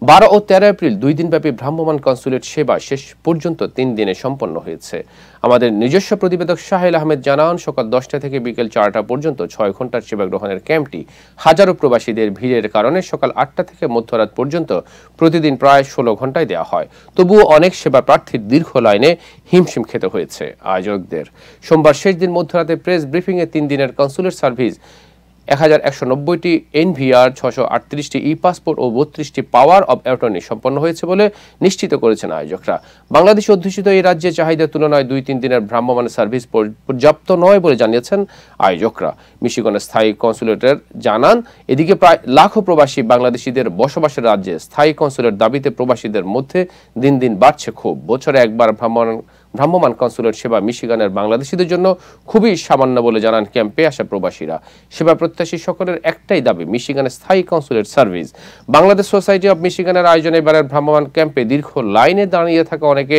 12 ও 13 April 2 দিনব্যাপী ভ্রাম্যমাণ consulate সেবা শেষ পর্যন্ত 3 দিনে সম্পন্ন হয়েছে। আমাদের নিজস্ব প্রতিবেদক শাহিল আহমেদ জানান, সকাল 10টা থেকে বিকেল 4টা পর্যন্ত 6 ঘন্টার সেবা গ্রহণের ক্যাম্পটি হাজারো প্রবাসীদের ভিড়ের কারণে সকাল 8টা থেকে মধ্যরাত পর্যন্ত প্রতিদিন প্রায় 16 ঘন্টায় দেওয়া হয়। তবুও অনেক সেবা প্রার্থীর দীর্ঘ লাইনে হিমশিম খেতে হয়েছে আয়োজকদের। সোমবার শেষ দিন মধ্যরাতে প্রেস ব্রিফিংয়ে 3 দিনের কনসুলেট সার্ভিস 1190টি এনভিআর, 638টি ই পাসপোর্ট ও 32টি পাওয়ার অব অ্যাটর্নি সম্পন্ন হয়েছে বলে নিশ্চিত করেছেন আয়োজকরা। বাংলাদেশ অধ্যুষিত এই রাজ্যে চাহিদার তুলনায় 2-3 দিনের ভ্রাম্যমাণ সার্ভিস পর্যাপ্ত নয় বলে জানিয়েছেন আয়োজকরা। মিশিগনের স্থায়ী কনসুলেটের জানান, এদিকে প্রায় লাখো প্রবাসী বাংলাদেশিদের বসবাসের রাজ্যে স্থায়ী কনসুলেট দাবিতে প্রবাসীদের মধ্যে দিন দিন বাড়ছে ক্ষোভ। বছরে একবার ভ্রাম্যমাণ কনসুলেট সেবা মিশিগানের বাংলাদেশিদের জন্য খুবই সামান্য বলে জানান ক্যাম্পে আসা প্রবাসীরা। সেবা প্রত্যাশী সকলের একটাই দাবি, মিশিগানের স্থায়ী consulate service. Bangladesh society of মিশিগানের আয়োজনে এবারের ভ্রাম্যমাণ ক্যাম্পে দীর্ঘ লাইনে দাঁড়িয়ে থাকা অনেকে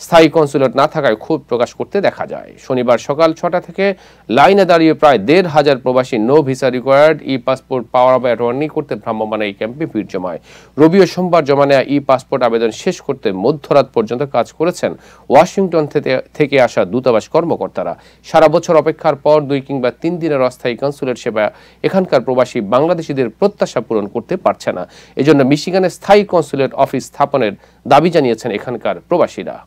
স্থায়ী কনসুলেট না থাকায় ক্ষোভ প্রকাশ করতে দেখা যায়। শনিবার সকাল 6টা থেকে লাইনে দাঁড়িয়ে প্রায় 1,500 প্রবাসী no visa required e passport power of attorney করতে ভ্রাম্যমাণ এই ক্যাম্পে ভিড় জমায়। রবি ও সোমবার জমা নেওয়া ই পাসপোর্ট আবেদন শেষ করতে মধ্যরাত পর্যন্ত কাজ করেছেন ওয়াশিংটন থেকে আসা দূতাবাস কর্মকর্তারা। সারা বছর অপেক্ষার পর 2 কিংবা 3 দিনের অস্থায়ী কনসুলেট সেবা এখানকার প্রবাসী বাংলাদেশিদের প্রত্যাশা পূরণ করতে পারছে না। এজন্য মিশিগানে স্থায়ী কনসুলেট অফিস স্থাপনের দাবি জানিয়েছেন এখানকার প্রবাসীরা।